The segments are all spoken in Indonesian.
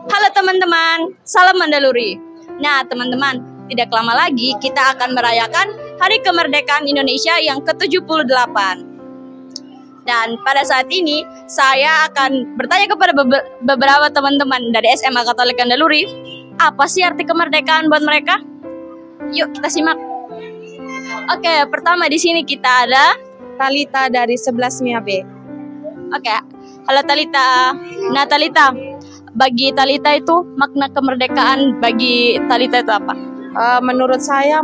Halo teman-teman, salam Mandaluri. Nah teman-teman, tidak lama lagi kita akan merayakan Hari Kemerdekaan Indonesia yang ke-78. Dan pada saat ini, saya akan bertanya kepada beberapa teman-teman dari SMA Katolik Mandaluri, apa sih arti kemerdekaan buat mereka? Yuk kita simak. Oke, pertama di sini kita ada Talita dari 11 MIAB. Oke, halo Talita. Nah Talita, bagi Talita itu makna kemerdekaan bagi Talita itu apa? Menurut saya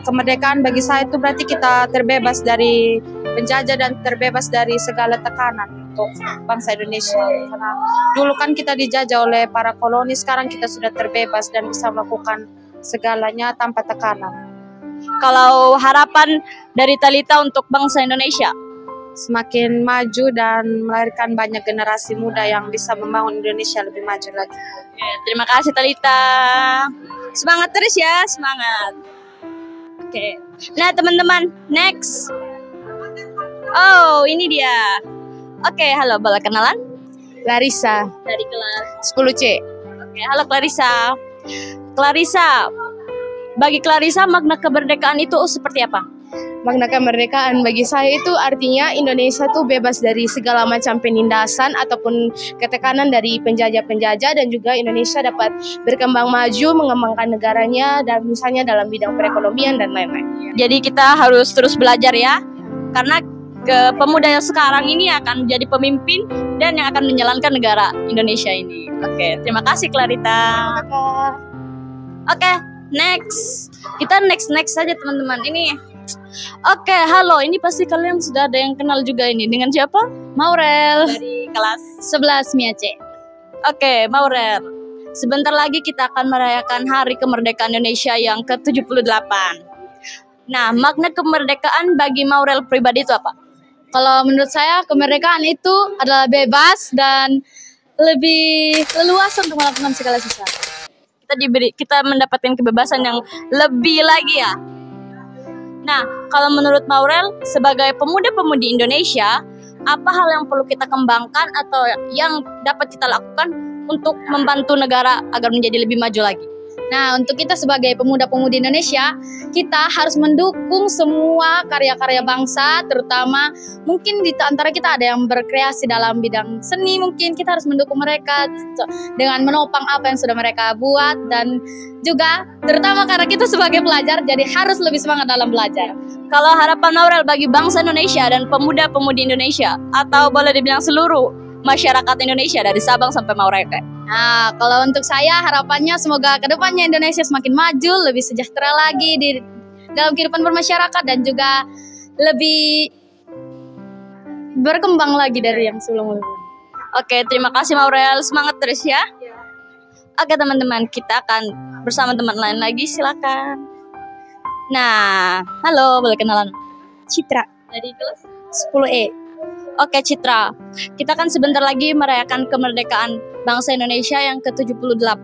kemerdekaan bagi saya itu berarti kita terbebas dari penjajah dan terbebas dari segala tekanan untuk bangsa Indonesia. Karena dulu kan kita dijajah oleh para koloni, sekarang kita sudah terbebas dan bisa melakukan segalanya tanpa tekanan. Kalau harapan dari Talita untuk bangsa Indonesia? Semakin maju dan melahirkan banyak generasi muda yang bisa membangun Indonesia lebih maju lagi. Terima kasih Talita. Semangat terus ya, semangat. Oke. Nah teman-teman, next. Oh, ini dia. Oke, halo, boleh kenalan? Clarissa Dari kelas 10C. Oke, halo Clarissa. Clarissa, bagi Clarissa makna kemerdekaan itu seperti apa? Makna kemerdekaan bagi saya itu artinya Indonesia tuh bebas dari segala macam penindasan ataupun ketekanan dari penjajah-penjajah, dan juga Indonesia dapat berkembang maju, mengembangkan negaranya, dan misalnya dalam bidang perekonomian dan lain-lain. Jadi kita harus terus belajar ya, karena pemuda yang sekarang ini akan jadi pemimpin dan yang akan menjalankan negara Indonesia ini. Oke, terima kasih Clarita. Oke, next. Kita next saja teman-teman. Oke, halo. Ini pasti kalian sudah ada yang kenal juga ini. Dengan siapa? Maurel. Dari kelas 11 MIAC. Oke, Maurel. Sebentar lagi kita akan merayakan Hari Kemerdekaan Indonesia yang ke-78. Nah, makna kemerdekaan bagi Maurel pribadi itu apa? Kalau menurut saya, kemerdekaan itu adalah bebas dan lebih leluasa untuk melakukan segala sesuatu. Kita mendapatkan kebebasan yang lebih lagi ya. Nah, kalau menurut Maurel sebagai pemuda-pemudi Indonesia, apa hal yang perlu kita kembangkan atau yang dapat kita lakukan untuk membantu negara agar menjadi lebih maju lagi? Nah, untuk kita sebagai pemuda-pemudi Indonesia, kita harus mendukung semua karya-karya bangsa, terutama mungkin di antara kita ada yang berkreasi dalam bidang seni, mungkin kita harus mendukung mereka dengan menopang apa yang sudah mereka buat, dan juga terutama karena kita sebagai pelajar, jadi harus lebih semangat dalam belajar. Kalau harapan Maurel bagi bangsa Indonesia dan pemuda-pemudi Indonesia, atau boleh dibilang seluruh masyarakat Indonesia dari Sabang sampai Merauke. Nah, kalau untuk saya harapannya semoga kedepannya Indonesia semakin maju, lebih sejahtera lagi di dalam kehidupan bermasyarakat, dan juga lebih berkembang lagi dari yang sebelumnya. Oke, terima kasih Maurel, semangat terus ya. Oke teman-teman, kita akan bersama teman lain lagi, silakan. Nah, halo, boleh kenalan? Citra Dari kelas 10E. Oke Citra, kita kan sebentar lagi merayakan kemerdekaan bangsa Indonesia yang ke-78.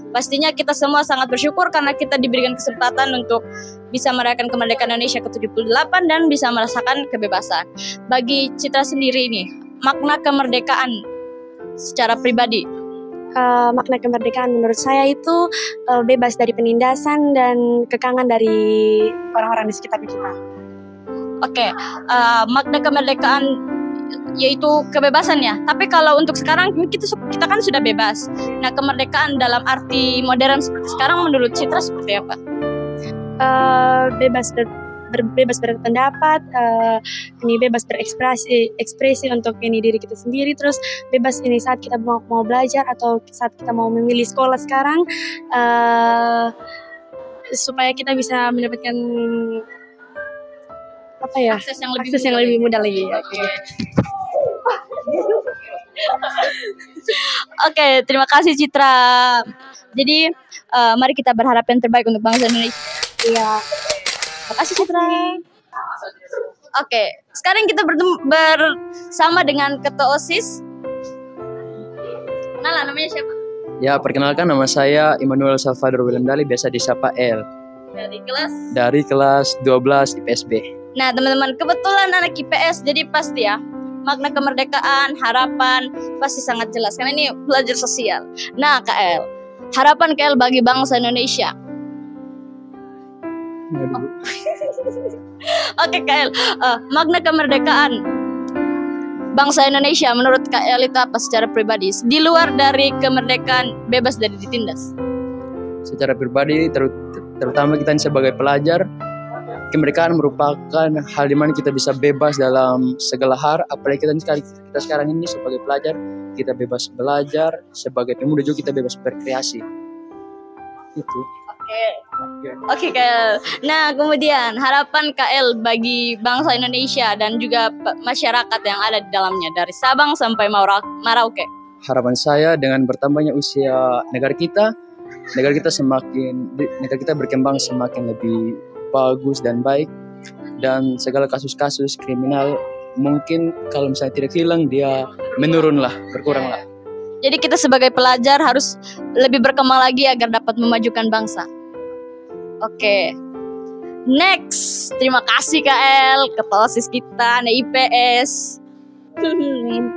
Pastinya kita semua sangat bersyukur karena kita diberikan kesempatan untuk bisa merayakan kemerdekaan Indonesia ke-78 dan bisa merasakan kebebasan. Bagi Citra sendiri nih, makna kemerdekaan secara pribadi? Makna kemerdekaan menurut saya itu bebas dari penindasan dan kekangan dari orang-orang di sekitar kita. Oke, makna kemerdekaan yaitu kebebasan ya. Tapi kalau untuk sekarang kita kan sudah bebas. Nah, kemerdekaan dalam arti modern seperti sekarang menurut Citra seperti apa? Bebas berpendapat, ini bebas berekspresi untuk ini diri kita sendiri, terus bebas ini saat kita mau belajar atau saat kita mau memilih sekolah sekarang, supaya kita bisa mendapatkan akses yang lebih mudah lagi. Oke, terima kasih Citra. Jadi mari kita berharap yang terbaik untuk bangsa Indonesia. Iya. Terima kasih Citra. Oke, sekarang kita bersama dengan Ketua OSIS. Kenalan, namanya siapa? Ya, perkenalkan nama saya Immanuel Salvador Wilendali, biasa disapa L. Dari kelas 12 IPSB. Nah teman-teman, kebetulan anak IPS, jadi pasti ya makna kemerdekaan, harapan, pasti sangat jelas karena ini belajar sosial. Nah, KL, harapan KL bagi bangsa Indonesia. Oke, KL, makna kemerdekaan bangsa Indonesia menurut KL itu apa secara pribadi? Di luar dari kemerdekaan bebas dari ditindas. Secara pribadi, terutama kita sebagai pelajar, kemerdekaan merupakan hal di mana kita bisa bebas dalam segala hal. Apalagi kita sekarang ini sebagai pelajar, kita bebas belajar. Sebagai pemuda juga kita bebas berkreasi. Itu. Oke, KL. Nah, kemudian harapan KL bagi bangsa Indonesia dan juga masyarakat yang ada di dalamnya dari Sabang sampai Merauke. Harapan saya dengan bertambahnya usia negara kita berkembang semakin lebih bagus dan baik, dan segala kasus-kasus kriminal mungkin kalau misalnya tidak hilang, dia menurun lah, berkurang lah. Jadi kita sebagai pelajar harus lebih berkembang lagi agar dapat memajukan bangsa. Oke. Next, terima kasih KL, ketua OSIS kita, IPS.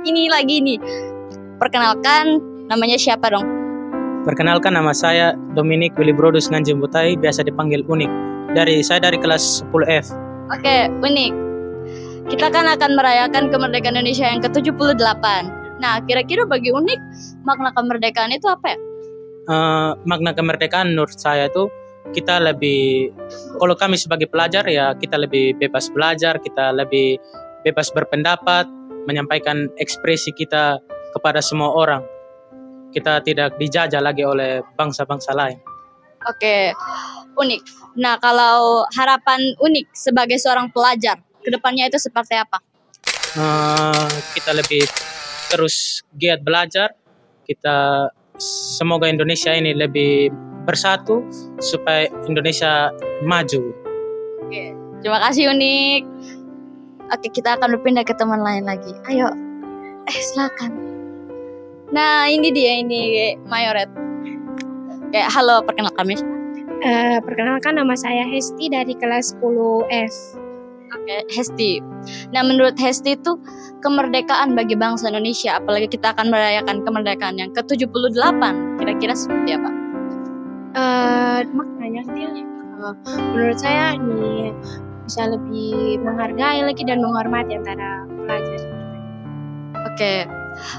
Ini lagi nih. Perkenalkan, namanya siapa dong? Perkenalkan, nama saya Dominic Willy Brodus Nganjembutai, biasa dipanggil Unik. Saya dari kelas 10F. Oke, Unik. Kita kan akan merayakan kemerdekaan Indonesia yang ke-78. Nah, kira-kira bagi Unik, makna kemerdekaan itu apa ya? Makna kemerdekaan menurut saya itu kita lebih, kalau kami sebagai pelajar ya kita lebih bebas belajar, kita lebih bebas berpendapat, menyampaikan ekspresi kita kepada semua orang. Kita tidak dijajah lagi oleh bangsa-bangsa lain. Oke, Unik. Nah, kalau harapan Unik sebagai seorang pelajar, kedepannya itu seperti apa? Kita lebih terus giat belajar. Semoga Indonesia ini lebih bersatu supaya Indonesia maju. Oke, terima kasih Unik. Oke, kita akan berpindah ke teman lain lagi. Ayo, silakan. Nah, ini dia, ini Mayoret. Kayak halo, perkenalkan Miss. Perkenalkan, nama saya Hesti dari kelas 10F. Oke, Hesti. Nah, menurut Hesti itu kemerdekaan bagi bangsa Indonesia, apalagi kita akan merayakan kemerdekaan yang ke-78. Kira-kira seperti apa? Maknanya dia menurut saya ini bisa lebih menghargai lagi dan menghormati antara pelajar. Oke.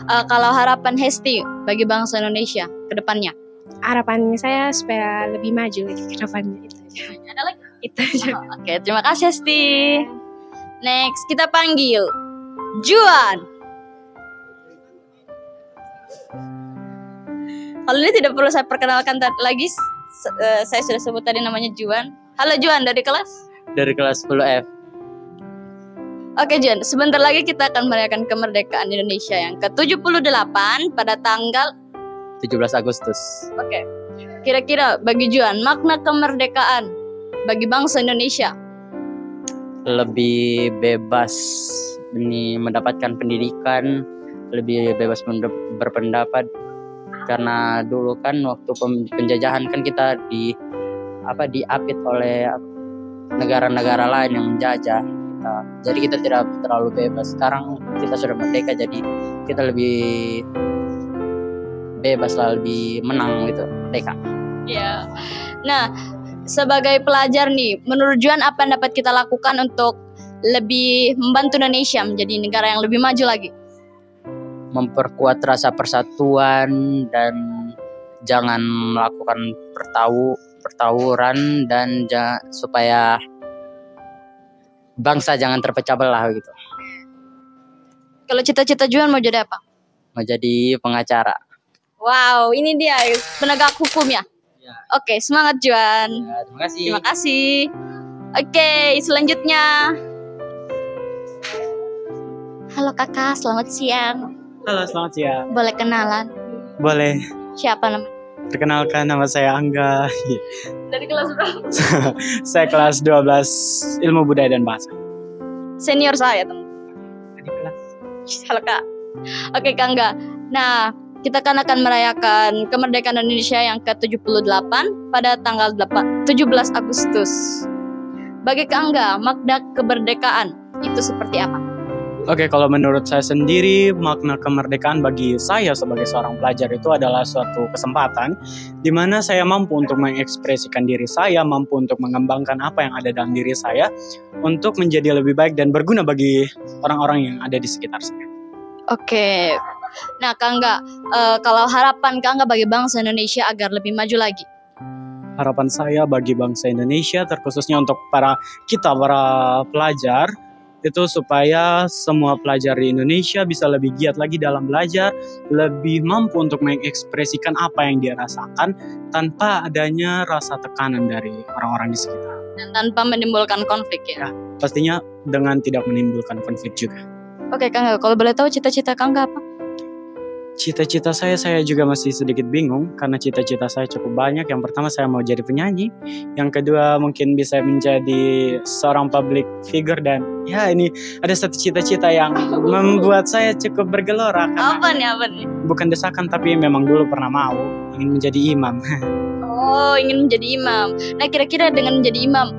Kalau harapan Hesti bagi bangsa Indonesia ke depannya? Harapan saya supaya lebih maju lagi ke depannya, itu aja. Ada lagi? Itu aja. Oke, terima kasih Hesti. Next, kita panggil Juan. Kalau ini tidak perlu saya perkenalkan lagi, saya sudah sebut tadi namanya Juan. Halo Juan, dari kelas? Dari kelas 10F. Oke Juan, sebentar lagi kita akan merayakan kemerdekaan Indonesia yang ke-78 pada tanggal 17 Agustus. Oke. Kira-kira bagi Juan, makna kemerdekaan bagi bangsa Indonesia? Lebih bebas mendapatkan pendidikan, lebih bebas berpendapat. Karena dulu kan waktu penjajahan kan kita diapit oleh negara-negara lain yang menjajah kita. Jadi kita tidak terlalu bebas. Sekarang kita sudah merdeka, jadi kita lebih bebas lah, lebih menang gitu, merdeka. Iya. Nah, sebagai pelajar nih, menurut Juan apa yang dapat kita lakukan untuk lebih membantu Indonesia menjadi negara yang lebih maju lagi? Memperkuat rasa persatuan dan jangan melakukan pertawuran dan supaya bangsa jangan terpecah belah gitu. Kalau cita-cita Juan mau jadi apa? Mau jadi pengacara. Wow, ini dia penegak hukum ya? Ya. Oke, semangat Juan. Ya, terima kasih. Terima kasih. Oke, selanjutnya. Halo kakak, selamat siang. Halo, selamat siang. Boleh kenalan? Boleh. Siapa namanya? Perkenalkan, nama saya Angga. Dari kelas berapa? Saya kelas 12 Ilmu Budaya dan Bahasa. Senior saya, teman. Di kelas. Halo kak. Oke Kak Angga. Nah, kita kan akan merayakan kemerdekaan Indonesia yang ke-78 pada tanggal 17 Agustus. Bagi Kak Angga, makna kemerdekaan itu seperti apa? Oke, kalau menurut saya sendiri, makna kemerdekaan bagi saya sebagai seorang pelajar itu adalah suatu kesempatan di mana saya mampu untuk mengekspresikan diri saya, mampu untuk mengembangkan apa yang ada dalam diri saya untuk menjadi lebih baik dan berguna bagi orang-orang yang ada di sekitar saya. Oke. Nah, Kangga, kalau harapan Kangga bagi bangsa Indonesia agar lebih maju lagi? Harapan saya bagi bangsa Indonesia, terkhususnya untuk para pelajar, itu supaya semua pelajar di Indonesia bisa lebih giat lagi dalam belajar, lebih mampu untuk mengekspresikan apa yang dia rasakan tanpa adanya rasa tekanan dari orang-orang di sekitar. Dan tanpa menimbulkan konflik ya? Pastinya dengan tidak menimbulkan konflik juga. Oke, Kangga, kalau boleh tahu cita-cita Kangga apa? Cita-cita saya juga masih sedikit bingung karena cita-cita saya cukup banyak. Yang pertama saya mau jadi penyanyi, yang kedua mungkin bisa menjadi seorang public figure, dan ya ini ada satu cita-cita yang membuat saya cukup bergelora. Apa nih? Bukan desakan tapi memang dulu pernah mau ingin menjadi imam. Oh, ingin menjadi imam. Nah, kira-kira dengan menjadi imam,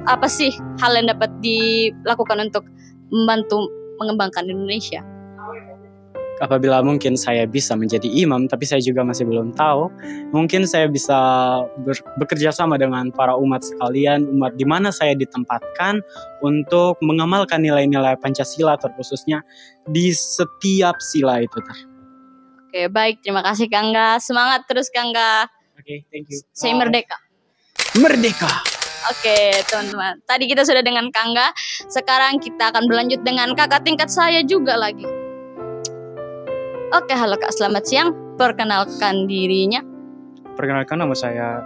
apa sih hal yang dapat dilakukan untuk membantu mengembangkan Indonesia? Apabila mungkin saya bisa menjadi imam, tapi saya juga masih belum tahu. Mungkin saya bisa bekerja sama dengan para umat sekalian, umat di mana saya ditempatkan untuk mengamalkan nilai-nilai Pancasila, terkhususnya di setiap sila itu. Oke, baik. Terima kasih, Kangga. Semangat terus, Kangga. Oke, thank you. Saya merdeka. Merdeka! Oke, teman-teman. Tadi kita sudah dengan Kangga. Sekarang kita akan berlanjut dengan kakak tingkat saya juga lagi. Oke, halo Kak, selamat siang. Perkenalkan dirinya. Perkenalkan nama saya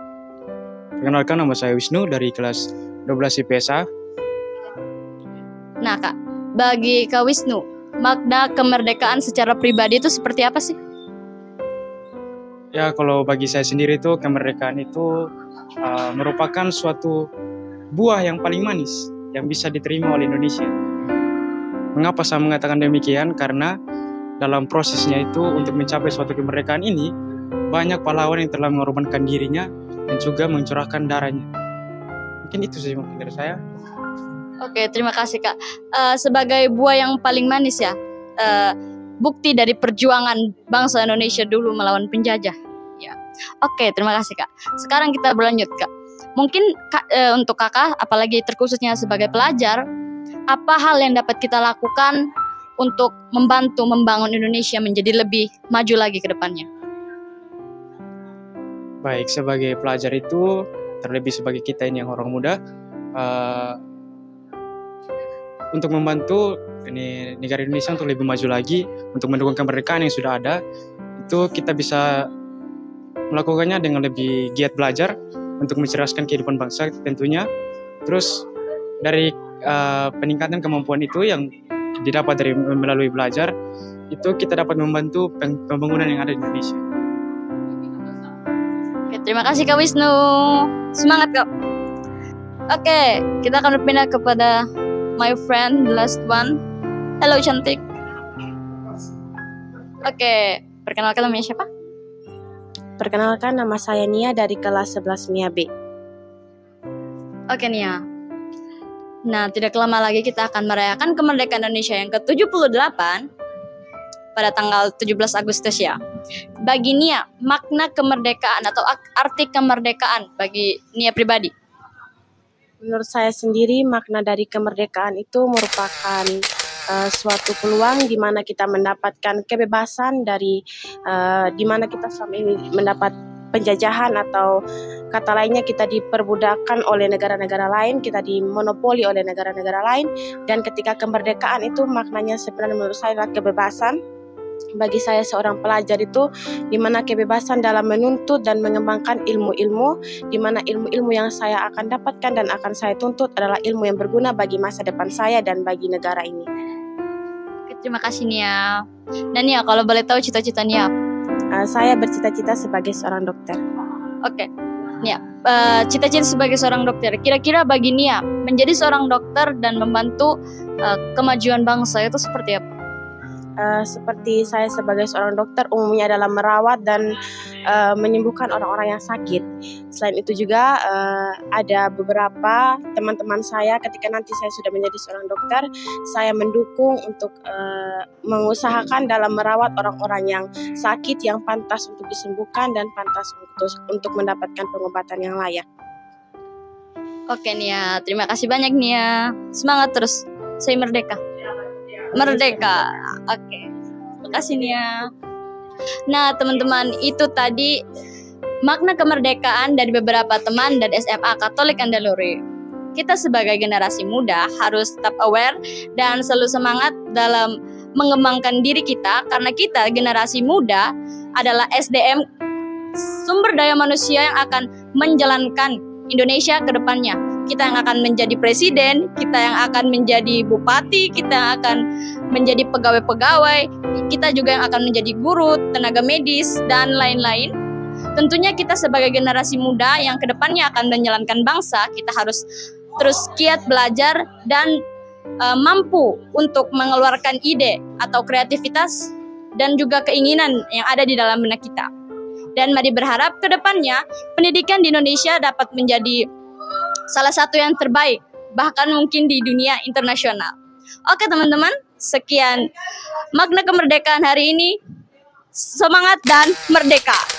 Wisnu dari kelas 12 IPSA. Nah, Kak, bagi Kak Wisnu, makna kemerdekaan secara pribadi itu seperti apa sih? Ya, kalau bagi saya sendiri itu kemerdekaan itu merupakan suatu buah yang paling manis yang bisa diterima oleh Indonesia. Mengapa saya mengatakan demikian? Karena dalam prosesnya itu untuk mencapai suatu kemerdekaan ini banyak pahlawan yang telah mengorbankan dirinya dan juga mencurahkan darahnya. Mungkin itu saja mungkin dari saya. Oke, terima kasih Kak. Sebagai buah yang paling manis ya, bukti dari perjuangan bangsa Indonesia dulu melawan penjajah. Ya. Oke, terima kasih Kak. Sekarang kita berlanjut Kak. Mungkin untuk Kakak, apalagi terkhususnya sebagai pelajar, apa hal yang dapat kita lakukan untuk membantu membangun Indonesia menjadi lebih maju lagi ke depannya? Baik, sebagai pelajar itu, terlebih sebagai kita ini yang orang muda, untuk membantu negara Indonesia untuk lebih maju lagi, untuk mendukung kemerdekaan yang sudah ada, itu kita bisa melakukannya dengan lebih giat belajar untuk mencerdaskan kehidupan bangsa tentunya. Terus dari peningkatan kemampuan itu yang didapat dari melalui belajar, itu kita dapat membantu pembangunan yang ada di Indonesia. Oke, terima kasih Kak Wisnu. Semangat Kak. Oke, kita akan berpindah kepada my friend, the last one. Halo cantik. Oke, perkenalkan namanya siapa? Perkenalkan, nama saya Nia dari kelas 11 MIA B. Oke Nia. Nah, tidak lama lagi kita akan merayakan kemerdekaan Indonesia yang ke-78 pada tanggal 17 Agustus ya. Bagi Nia, makna kemerdekaan atau arti kemerdekaan bagi Nia pribadi? Menurut saya sendiri, makna dari kemerdekaan itu merupakan suatu peluang di mana kita mendapatkan kebebasan dari di mana kita selama ini mendapat penjajahan, atau kata lainnya kita diperbudakan oleh negara-negara lain, kita dimonopoli oleh negara-negara lain. Dan ketika kemerdekaan itu maknanya sebenarnya menurut saya adalah kebebasan. Bagi saya seorang pelajar itu di mana kebebasan dalam menuntut dan mengembangkan ilmu-ilmu, di mana ilmu-ilmu yang saya akan dapatkan dan akan saya tuntut adalah ilmu yang berguna bagi masa depan saya dan bagi negara ini. Oke, terima kasih Nia. Dan Nia, kalau boleh tahu cita-cita Nia apa? Saya bercita-cita sebagai seorang dokter. Oke, Nia, cita-cita sebagai seorang dokter. Kira-kira bagi Nia, menjadi seorang dokter dan membantu kemajuan bangsa itu seperti apa? seperti saya sebagai seorang dokter umumnya adalah merawat dan menyembuhkan orang-orang yang sakit. Selain itu juga ada beberapa teman-teman saya ketika nanti saya sudah menjadi seorang dokter, saya mendukung untuk mengusahakan dalam merawat orang-orang yang sakit yang pantas untuk disembuhkan dan pantas untuk mendapatkan pengobatan yang layak. Oke Nia, terima kasih banyak Nia. Semangat terus. Saya merdeka. Merdeka. Oke. Terima kasih Nia. Nah, teman-teman, itu tadi makna kemerdekaan dari beberapa teman dari SMA Katolik Andaluri. Kita sebagai generasi muda harus tetap aware dan selalu semangat dalam mengembangkan diri kita, karena kita generasi muda adalah SDM, sumber daya manusia yang akan menjalankan Indonesia ke depannya. Kita yang akan menjadi presiden, kita yang akan menjadi bupati, kita yang akan menjadi pegawai-pegawai, kita juga yang akan menjadi guru, tenaga medis, dan lain-lain. Tentunya kita sebagai generasi muda yang ke depannya akan menjalankan bangsa, kita harus terus giat belajar dan mampu untuk mengeluarkan ide atau kreativitas dan juga keinginan yang ada di dalam benak kita. Dan mari berharap ke depannya pendidikan di Indonesia dapat menjadi salah satu yang terbaik, bahkan mungkin di dunia internasional. Oke teman-teman, sekian makna kemerdekaan hari ini. Semangat dan merdeka!